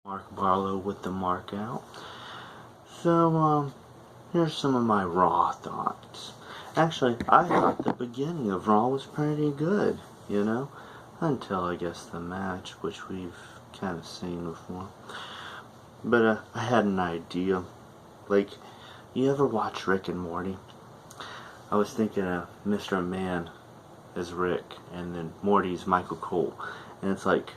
Mark Barlow with the mark out. So, here's some of my Raw thoughts. Actually, I thought the beginning of Raw was pretty good, until I guess the match, which we've kind of seen before. But I had an idea. Like, you ever watch Rick and Morty? I was thinking of Mr. Man as Rick, and then Morty's Michael Cole, and it's like,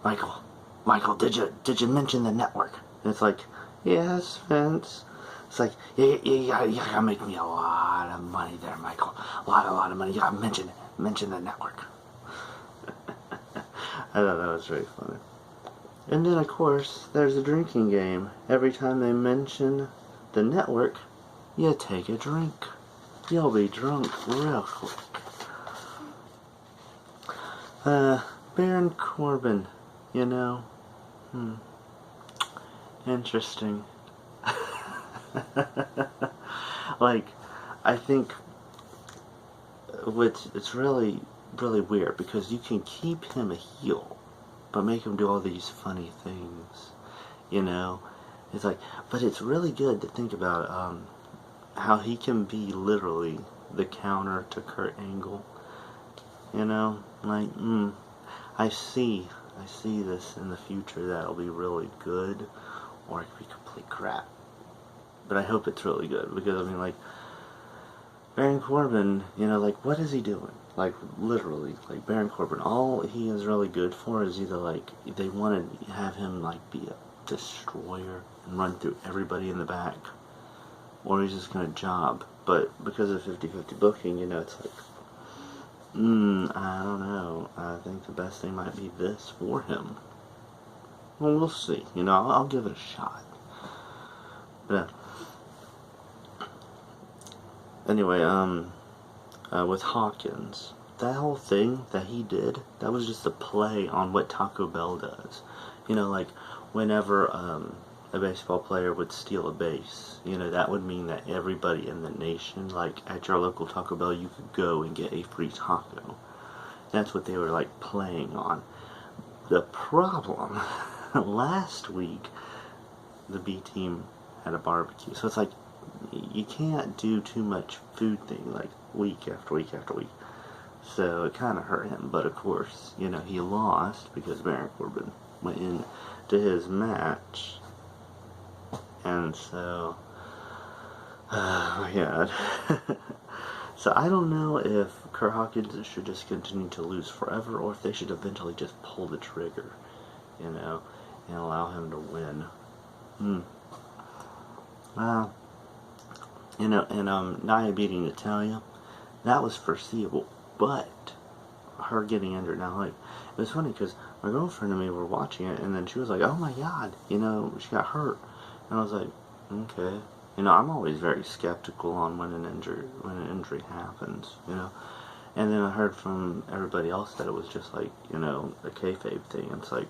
Michael, did you mention the network? And it's like, yes, Vince. It's like, you gotta make me a lot of money there, Michael. A lot of money. You gotta mention the network. I thought that was very funny. And then, of course, there's a drinking game. Every time they mention the network, you take a drink. You'll be drunk real quick. Baron Corbin, interesting. Like, I think it's really, really weird because you can keep him a heel, but make him do all these funny things, It's like, but it's really good to think about how he can be literally the counter to Kurt Angle, like, I see this in the future that'll be really good, or it could be complete crap. But I hope it's really good, because, like, Baron Corbin, like, what is he doing? Like, literally, like, Baron Corbin, all he is really good for is either, like, they want to have him, like, be a destroyer and run through everybody in the back, or he's just going to job. But because of 50-50 booking, it's like, I don't know. I think the best thing might be this for him. Well, we'll see. I'll give it a shot. But anyway, with Hawkins, that whole thing that he did, that was just a play on what Taco Bell does. Like, whenever a baseball player would steal a base, that would mean that everybody in the nation, like, at your local Taco Bell, you could go and get a free taco. That's what they were, like, playing on. The problem, last week, the B team had a barbecue. So it's like, you can't do too much food thing, like, week after week after week. So it kind of hurt him. But, of course, he lost because Baron Corbin went into his match. And so, oh my god. So I don't know if Kurt Hawkins should just continue to lose forever, or if they should eventually just pull the trigger, and allow him to win. Well, and not beating to tell you, that was foreseeable, but her getting injured now, like, it was funny because my girlfriend and me were watching it, and then she was like, oh my god, she got hurt. And I was like, okay. I'm always very skeptical on when an injury happens, And then I heard from everybody else that it was just like, a kayfabe thing. It's like,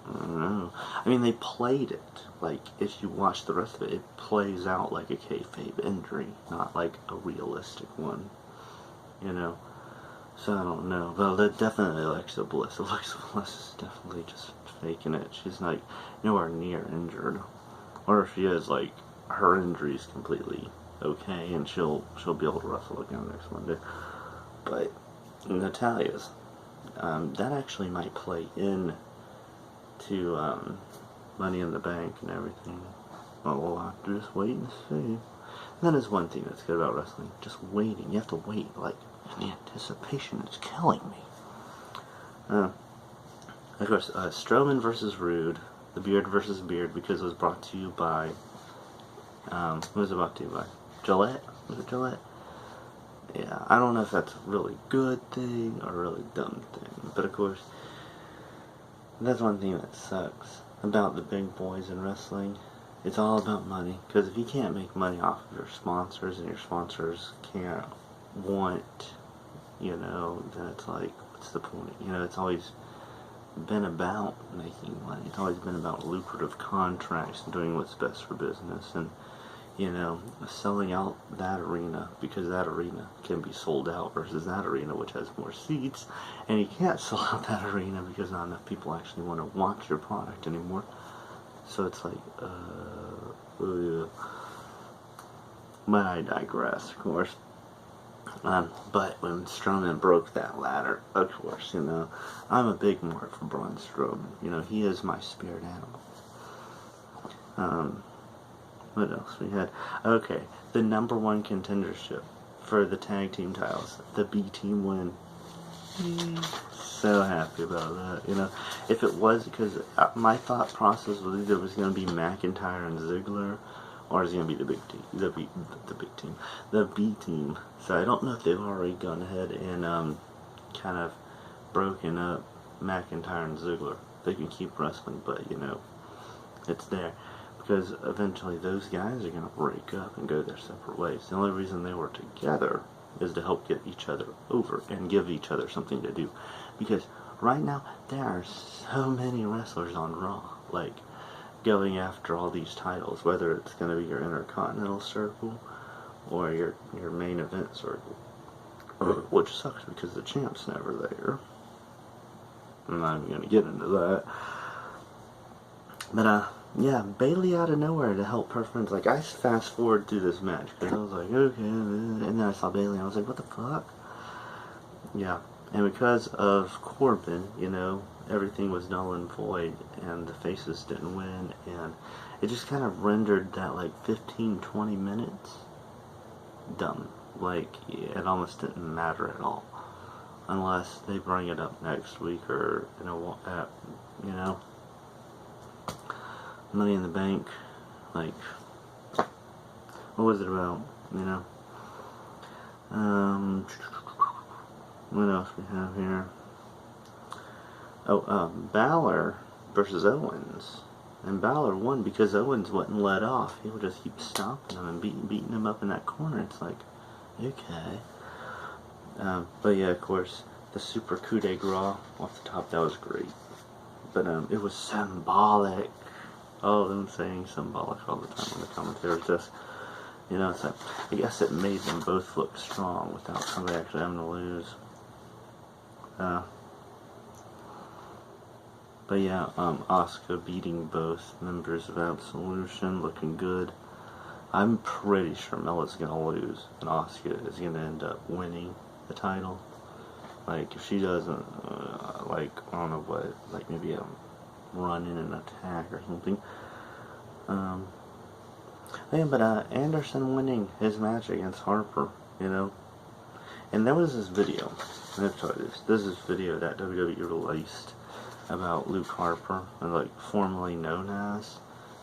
I don't know. I mean, they played it. Like, if you watch the rest of it, it plays out like a kayfabe injury, not like a realistic one, So I don't know. Well, that definitely Alexa Bliss. Alexa Bliss is definitely just faking it. She's like nowhere near injured. Or if she is, like, her injury is completely okay, and she'll be able to wrestle again next Monday. But Natalia's, that actually might play in to Money in the Bank and everything. Well, we'll have to just wait and see. That is one thing that's good about wrestling. Just waiting. You have to wait. Like, the anticipation is killing me. Of course, Strowman versus Rude. The Beard versus Beard, because it was brought to you by, who was it brought to you by? Gillette? Was it Gillette? Yeah, I don't know if that's a really good thing or a really dumb thing, but of course, that's one thing that sucks about the big boys in wrestling. It's all about money, because if you can't make money off of your sponsors, and your sponsors can't want, then it's like, what's the point? It's always been about making money. It's always been about lucrative contracts and doing what's best for business, and selling out that arena, because that arena can be sold out versus that arena which has more seats, and you can't sell out that arena because not enough people actually want to watch your product anymore. so it's like, oh yeah. But I digress, of course. But when Strowman broke that ladder, of course, you know, I'm a big mark for Braun Strowman. You know, he is my spirit animal. What else we had? Okay, the #1 contendership for the tag team titles. The B team win. So happy about that. You know, if it was, because my thought process was either it was going to be McIntyre and Ziggler, or it's going to be the big team, the B team. So I don't know if they've already gone ahead and kind of broken up McIntyre and Ziggler. They can keep wrestling, but you know, it's there. Because eventually those guys are going to break up and go their separate ways. The only reason they were together is to help get each other over and give each other something to do. Because right now, there are so many wrestlers on Raw, like, going after all these titles, whether it's going to be your Intercontinental Circle or your main event circle. Which sucks because the champ's never there. I'm not even going to get into that. But, yeah, Bayley out of nowhere to help her friends. Like, I fast forward through this match because I was like, okay, and then I saw Bayley and I was like, what the fuck? Yeah, and because of Corbin, you know, everything was null and void and the faces didn't win, and it just kind of rendered that like 15-20 minutes dumb. Like, it almost didn't matter at all unless they bring it up next week or you know, Money in the Bank. Like, what was it about? You know, what else we have here? Oh, Balor versus Owens. And Balor won because Owens wouldn't let off. He would just keep stomping him and beating him up in that corner. It's like, okay. But yeah, of course, the super coup de grace off the top, that was great. But it was symbolic. All of them saying symbolic all the time on the commentaries. Just, you know, it's like, I guess it made them both look strong without somebody actually having to lose. But yeah, Asuka beating both members of Absolution, looking good. I'm pretty sure Mella's gonna lose, and Asuka is gonna end up winning the title. Like, if she doesn't, like, I don't know what, like maybe a run in an attack or something. Yeah, but Anderson winning his match against Harper, you know. And there was this video, I have to tell you this is video that WWE released about Luke Harper, and like formerly known as.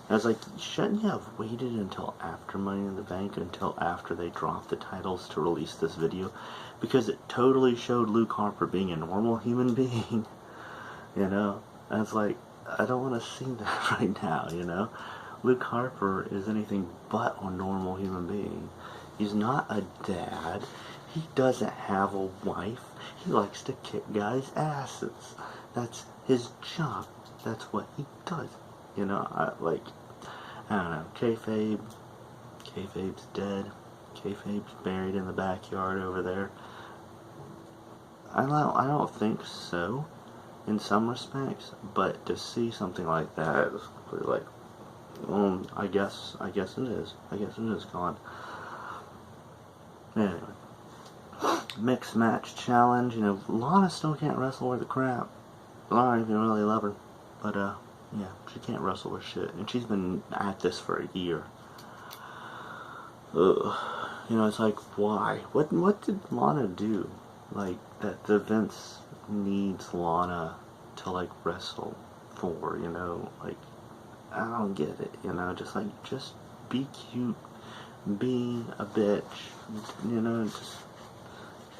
And I was like, shouldn't you have waited until after Money in the Bank, until after they dropped the titles to release this video? Because it totally showed Luke Harper being a normal human being, you know? And it's like, I don't want to see that right now, you know? Luke Harper is anything but a normal human being. He's not a dad. He doesn't have a wife. He likes to kick guys' asses. That's his job. That's what he does. You know, I don't know. Kayfabe's dead. Kayfabe's buried in the backyard over there. I don't think so, in some respects. But to see something like that is like, I guess it is. I guess it is gone. Anyway, mixed match challenge. You know, Lana still can't wrestle worth the crap. I don't even really love her, but yeah, she can't wrestle with shit, and she's been at this for a year. Ugh. You know, it's like, why? What did Lana do? Like, that the Vince needs Lana to, like, wrestle for, you know? Like, I don't get it, you know? Just be cute, be a bitch, you know? Just,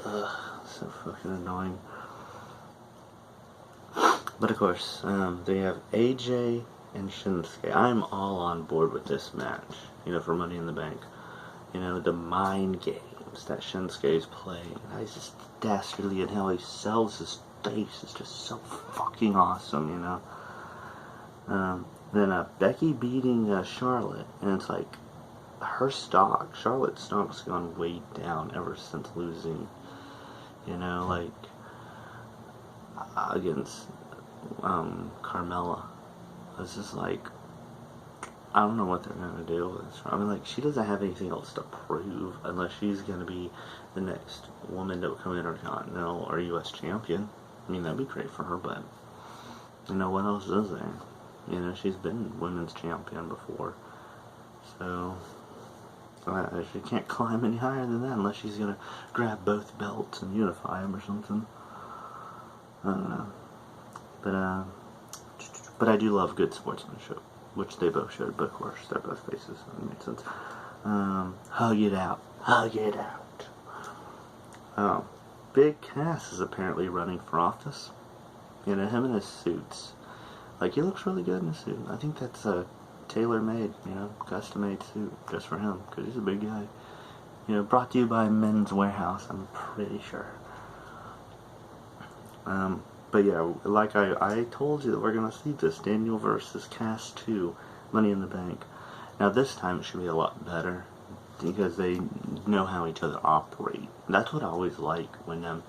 so fucking annoying. But of course, they have AJ and Shinsuke. I'm all on board with this match, you know, for Money in the Bank. You know, the mind games that Shinsuke is playing. He's just dastardly, and how he sells his face is just so fucking awesome, you know. Then Becky beating Charlotte, and it's like, Charlotte's stock's gone way down ever since losing, you know, like, against Carmella. It's just like, I don't know what they're gonna do with this. I mean, like, she doesn't have anything else to prove unless she's gonna be the next woman to become Intercontinental or U.S. champion. I mean, that'd be great for her, but you know, what else is there? You know, she's been women's champion before, so she can't climb any higher than that unless she's gonna grab both belts and unify them or something. I don't know, but I do love good sportsmanship, which they both showed. But of course, they're both faces, so it makes sense. Hug it out, hug it out. Big Cass is apparently running for office. You know, him in his suits. Like, he looks really good in a suit. I think that's a tailor-made, you know, custom-made suit just for him, because he's a big guy. You know, brought to you by Men's Warehouse, I'm pretty sure. But yeah, like I told you that we're going to see this Daniel versus Cass 2, Money in the Bank. Now, this time it should be a lot better, because they know how each other operate. That's what I always like when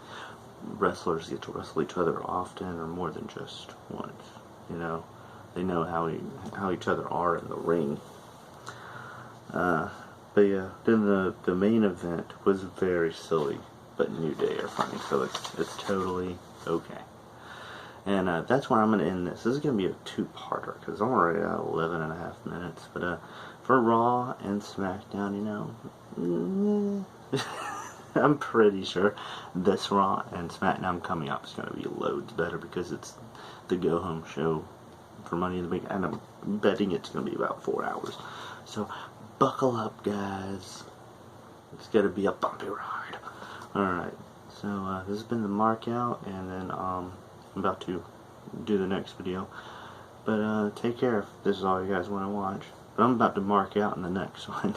wrestlers get to wrestle each other often or more than just once. You know, they know how each other are in the ring. But yeah, then the main event was very silly, but New Day are funny, so it's totally okay. And that's where I'm going to end this. This is going to be a two-parter, because I'm already at 11 and a half minutes. But for Raw and SmackDown, you know, I'm pretty sure this Raw and SmackDown coming up is going to be loads better, because it's the go-home show for Money in the Bank, and I'm betting it's going to be about 4 hours. So, buckle up, guys. It's going to be a bumpy ride. Alright, so this has been the Mark Out, and then I'm about to do the next video. But take care if this is all you guys want to watch. But I'm about to mark out in the next one.